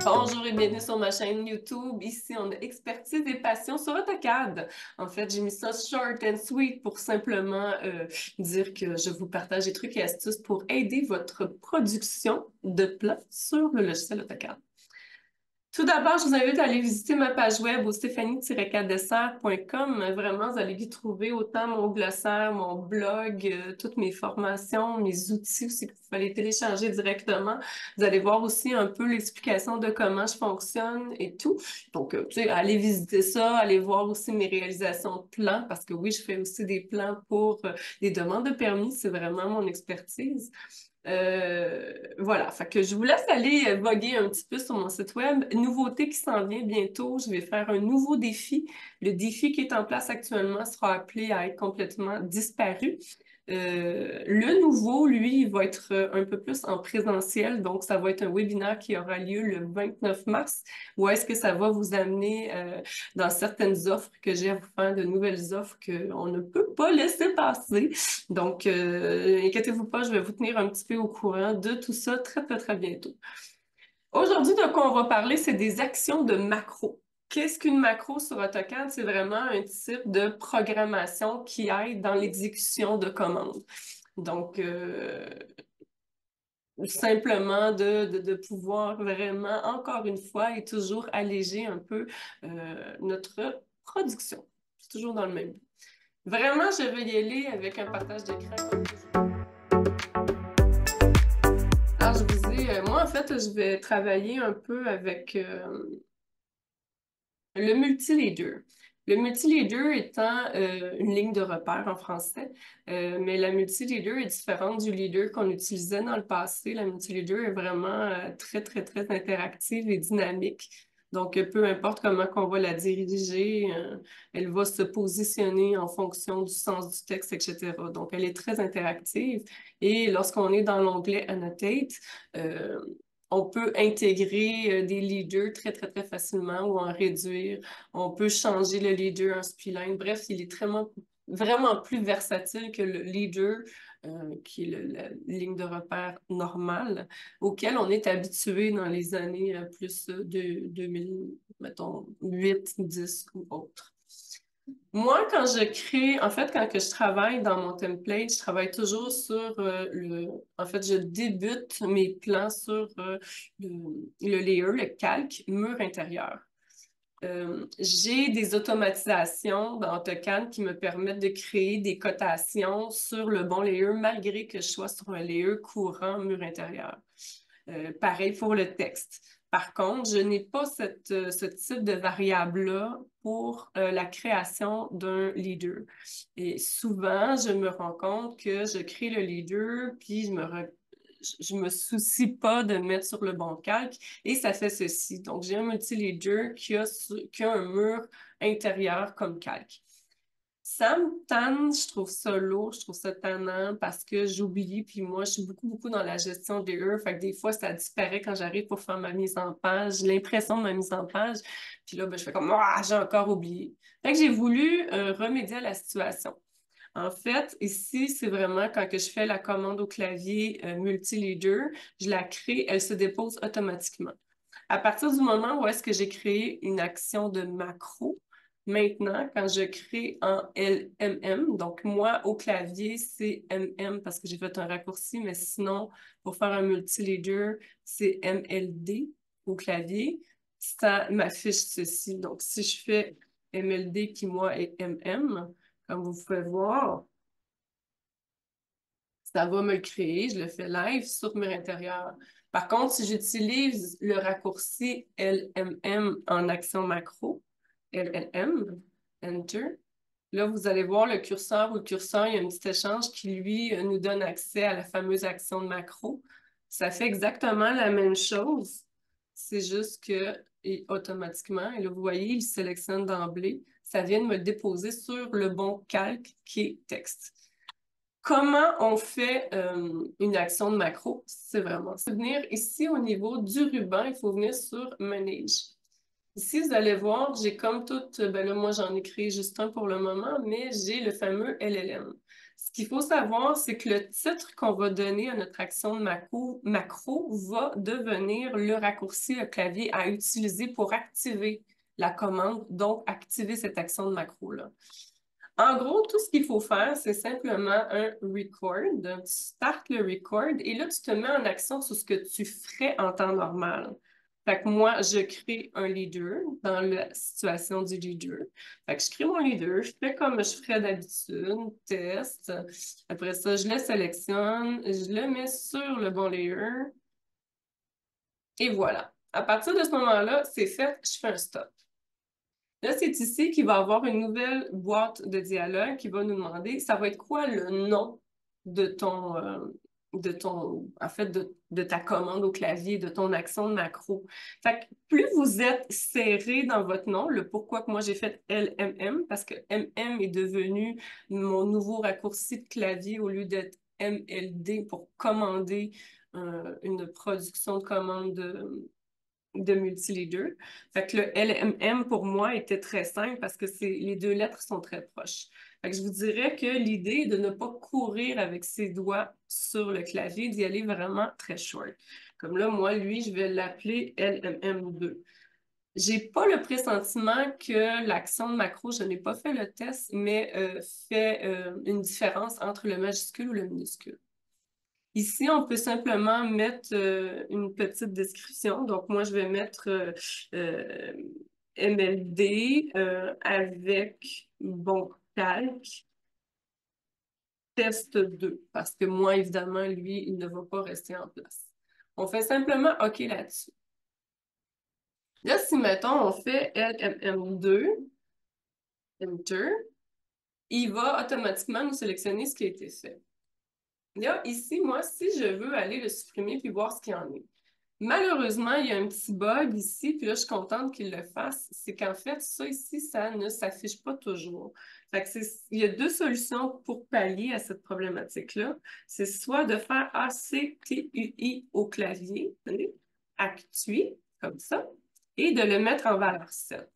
Bonjour et bienvenue sur ma chaîne YouTube. Ici, on a expertise et passion sur AutoCAD. En fait, j'ai mis ça short and sweet pour simplement dire que je vous partage des trucs et astuces pour aider votre production de plats sur le logiciel AutoCAD. Tout d'abord, je vous invite à aller visiter ma page web au stéphanie-cadessert.com. Vraiment, vous allez y trouver autant mon glossaire, mon blog, toutes mes formations, mes outils aussi que vous pouvez aller télécharger directement. Vous allez voir aussi un peu l'explication de comment je fonctionne et tout. Donc, tu sais, allez visiter ça, allez voir aussi mes réalisations de plans, parce que oui, je fais aussi des plans pour des demandes de permis. C'est vraiment mon expertise. Voilà, fait que je vous laisse aller voguer un petit peu sur mon site web. Nouveauté qui s'en vient bientôt, je vais faire un nouveau défi. Le défi qui est en place actuellement sera appelé à être complètement disparu. Le nouveau, lui, il va être un peu plus en présentiel, donc ça va être un webinaire qui aura lieu le 29 mars. Où est-ce que ça va vous amener dans certaines offres que j'ai à vous faire, de nouvelles offres qu'on ne peut pas laisser passer. Donc, inquiétez-vous pas, je vais vous tenir un petit peu au courant de tout ça très, très, très bientôt. Aujourd'hui, de quoi on va parler, c'est des actions de macro. Qu'est-ce qu'une macro sur AutoCAD? C'est vraiment un type de programmation qui aide dans l'exécution de commandes. Donc, simplement de pouvoir vraiment, encore une fois, et toujours alléger un peu notre production. C'est toujours dans le même but. Vraiment, je vais y aller avec un partage d'écran comme toujours. Alors, je vous dis, moi, en fait, je vais travailler un peu avec le multileader. Le multileader étant une ligne de repère en français, mais la multileader est différente du leader qu'on utilisait dans le passé. La multileader est vraiment très, très, très interactive et dynamique. Donc, peu importe comment qu'on va la diriger, elle va se positionner en fonction du sens du texte, etc. Donc, elle est très interactive. Et lorsqu'on est dans l'onglet Annotate, euh, on peut intégrer des leaders très, très, très facilement ou en réduire. On peut changer le leader en spline. Bref, il est vraiment plus versatile que le leader, qui est la ligne de repère normale, auquel on est habitué dans les années plus de 2000, mettons, 8, 10 ou autres. Moi, quand je crée, en fait, quand que je travaille dans mon template, je travaille toujours sur en fait, je débute mes plans sur le layer, le calque, mur intérieur. J'ai des automatisations dans AutoCAD qui me permettent de créer des cotations sur le bon layer, malgré que je sois sur un layer courant mur intérieur. Pareil pour le texte. Par contre, je n'ai pas ce type de variable-là pour la création d'un leader. Et souvent, je me rends compte que je crée le leader, puis je me soucie pas de mettre sur le bon calque et ça fait ceci. Donc, j'ai un multi-leader qui a un mur intérieur comme calque. Ça me tanne, je trouve ça lourd, je trouve ça tannant parce que j'oublie, puis moi, je suis beaucoup, beaucoup dans la gestion des heures, fait que des fois, ça disparaît quand j'arrive pour faire ma mise en page, l'impression de ma mise en page, puis là, ben, je fais comme, ah, j'ai encore oublié. Fait que j'ai voulu remédier à la situation. En fait, ici, c'est vraiment quand que je fais la commande au clavier multi-leader, je la crée, elle se dépose automatiquement. À partir du moment où est-ce que j'ai créé une action de macro, maintenant, quand je crée en LMM, donc moi, au clavier, c'est MM parce que j'ai fait un raccourci, mais sinon, pour faire un multi-leader, c'est MLD au clavier. Ça m'affiche ceci. Donc, si je fais MLD qui, moi, est MM, comme vous pouvez voir, ça va me le créer, je le fais live sur Mur intérieur. Par contre, si j'utilise le raccourci LMM en action macro, LLM, Enter, là, vous allez voir le curseur ou le curseur, il y a un petit échange qui, lui, nous donne accès à la fameuse action de macro. Ça fait exactement la même chose. C'est juste que, et automatiquement, et là, vous voyez, il sélectionne d'emblée. Ça vient de me déposer sur le bon calque qui est texte. Comment on fait une action de macro? C'est vraiment ça. Venir ici au niveau du ruban, il faut venir sur Manage. Ici, vous allez voir, j'ai comme tout, ben là, moi, j'en ai créé juste un pour le moment, mais j'ai le fameux LLM. Ce qu'il faut savoir, c'est que le titre qu'on va donner à notre action de macro va devenir le raccourci, le clavier à utiliser pour activer la commande, donc activer cette action de macro-là. En gros, tout ce qu'il faut faire, c'est simplement un record. Tu startes le record et là, tu te mets en action sur ce que tu ferais en temps normal. Fait que moi, je crée un leader dans la situation du leader. Fait que je crée mon leader, je fais comme je ferais d'habitude, test. Après ça, je le sélectionne, je le mets sur le bon layer et voilà. À partir de ce moment-là, c'est fait, je fais un stop. Là, c'est ici qu'il va avoir une nouvelle boîte de dialogue qui va nous demander, ça va être quoi le nom de en fait, de ta commande au clavier, de ton action de macro. Fait que plus vous êtes serré dans votre nom, le pourquoi que moi j'ai fait LMM, parce que MM est devenu mon nouveau raccourci de clavier au lieu d'être MLD pour commander une production de commande de multileader. Fait que le LMM pour moi était très simple parce que les deux lettres sont très proches. Fait que je vous dirais que l'idée est de ne pas courir avec ses doigts sur le clavier, d'y aller vraiment très short. Comme là, moi, lui, je vais l'appeler LMM2. J'ai pas le pressentiment que l'action de macro, je n'ai pas fait le test, mais fait une différence entre le majuscule ou le minuscule. Ici, on peut simplement mettre une petite description. Donc, moi, je vais mettre euh, MLD avec bon calque test 2 parce que moi, évidemment, lui, il ne va pas rester en place. On fait simplement OK là-dessus. Là, si, mettons, on fait LMM2, Enter, il va automatiquement nous sélectionner ce qui a été fait. Là, ici, moi, si je veux aller le supprimer puis voir ce qu'il y en est. Malheureusement, il y a un petit bug ici, puis là, je suis contente qu'il le fasse. C'est qu'en fait, ça ici, ça ne s'affiche pas toujours. Fait que il y a deux solutions pour pallier à cette problématique-là. C'est soit de faire ACTUI au clavier, actui, comme ça, et de le mettre en valeur 7.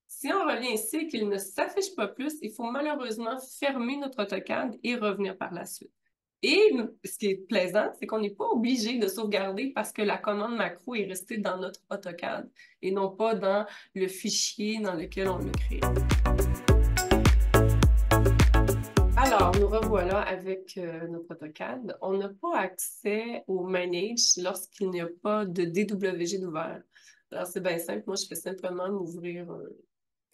Si on revient ici et qu'il ne s'affiche pas plus, il faut malheureusement fermer notre AutoCAD et revenir par la suite. Et ce qui est plaisant, c'est qu'on n'est pas obligé de sauvegarder parce que la commande macro est restée dans notre AutoCAD et non pas dans le fichier dans lequel on l'a créé. Alors, nous revoilà avec notre AutoCAD. On n'a pas accès au Manage lorsqu'il n'y a pas de DWG d'ouvert. Alors, c'est bien simple. Moi, je fais simplement m'ouvrir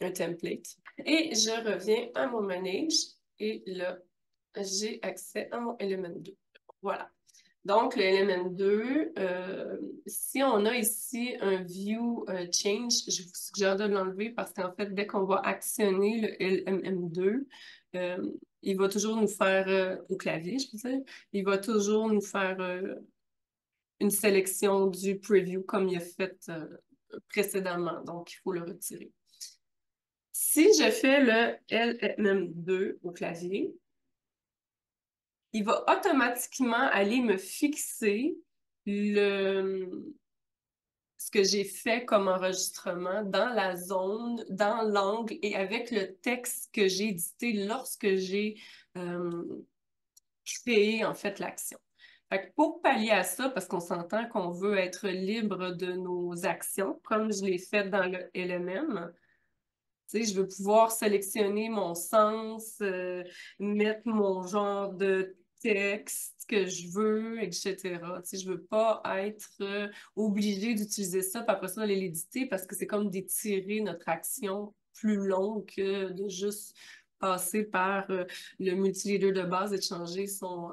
un template. Et je reviens à mon Manage. Et là, j'ai accès à mon Element 2. Voilà. Donc, le Element 2, si on a ici un View Change, je vous suggère de l'enlever parce qu'en fait, dès qu'on va actionner le LMM2, il va toujours nous faire, au clavier, je veux dire, il va toujours nous faire une sélection du preview comme il a fait précédemment. Donc, il faut le retirer. Si je fais le LMM2 au clavier, il va automatiquement aller me fixer ce que j'ai fait comme enregistrement dans la zone, dans l'angle et avec le texte que j'ai édité lorsque j'ai créé en fait l'action. Fait que pour pallier à ça, parce qu'on s'entend qu'on veut être libre de nos actions, comme je l'ai fait dans le LMM, tu sais, je veux pouvoir sélectionner mon sens, mettre mon genre de texte que je veux, etc. Tu sais, je veux pas être obligée d'utiliser ça, puis après ça, aller l'éditer parce que c'est comme d'étirer notre action plus longue que de juste passer par le multileader de base et de changer son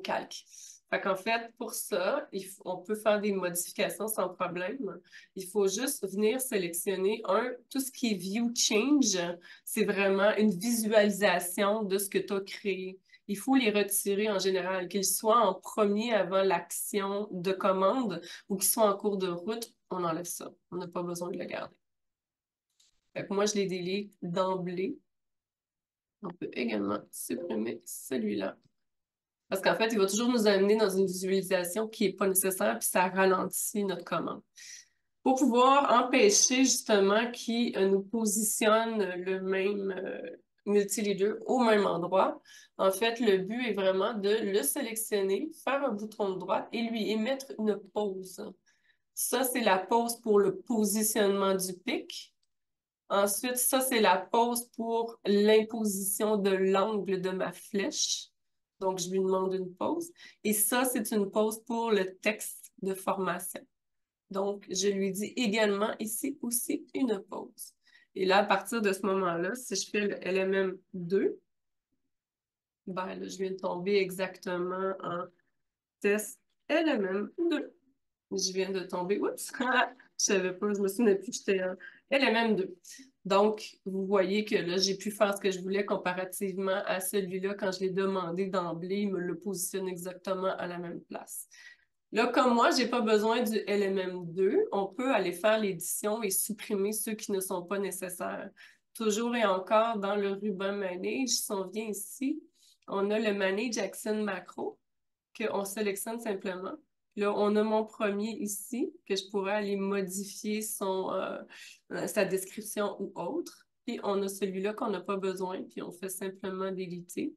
calque. Fait qu'en fait, pour ça, on peut faire des modifications sans problème. Il faut juste venir sélectionner tout ce qui est View Change, c'est vraiment une visualisation de ce que tu as créé. Il faut les retirer en général, qu'ils soient en premier avant l'action de commande ou qu'ils soient en cours de route, on enlève ça. On n'a pas besoin de le garder. Fait que moi, je les délite d'emblée. On peut également supprimer celui-là. Parce qu'en fait, il va toujours nous amener dans une visualisation qui n'est pas nécessaire, puis ça ralentit notre commande. Pour pouvoir empêcher justement qu'il nous positionne le multileader au même endroit. En fait, le but est vraiment de le sélectionner, faire un bouton de droite et lui émettre une pause. Ça, c'est la pause pour le positionnement du pic. Ensuite, ça, c'est la pause pour l'imposition de l'angle de ma flèche. Donc, je lui demande une pause. Et ça, c'est une pause pour le texte de formation. Donc, je lui dis également ici aussi une pause. Et là, à partir de ce moment-là, si je fais le LMM2, ben là, je viens de tomber exactement en test LMM2. Je viens de tomber. Oups! Je savais pas, je me souvenais plus que j'étais en LMM2. Donc, vous voyez que là, j'ai pu faire ce que je voulais comparativement à celui-là. Quand je l'ai demandé d'emblée, il me le positionne exactement à la même place. Là, comme moi, j'ai pas besoin du LMM2, on peut aller faire l'édition et supprimer ceux qui ne sont pas nécessaires. Toujours et encore dans le ruban Manage, si on vient ici, on a le Manage Action Macro qu'on sélectionne simplement. Là, on a mon premier ici, que je pourrais aller modifier sa description ou autre. Puis on a celui-là qu'on n'a pas besoin, puis on fait simplement déliter.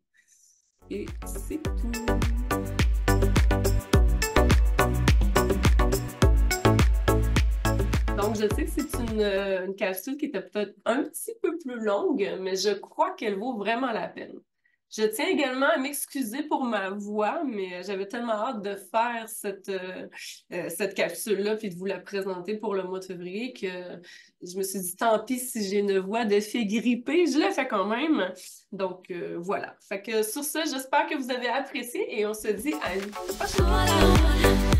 Et c'est tout. Donc, je sais que c'est une capsule qui était peut-être un petit peu plus longue, mais je crois qu'elle vaut vraiment la peine. Je tiens également à m'excuser pour ma voix, mais j'avais tellement hâte de faire cette capsule-là puis de vous la présenter pour le mois de février que je me suis dit, tant pis si j'ai une voix de fille grippée, je la fais quand même. Donc, voilà. Fait que sur ce, j'espère que vous avez apprécié et on se dit à une prochaine fois.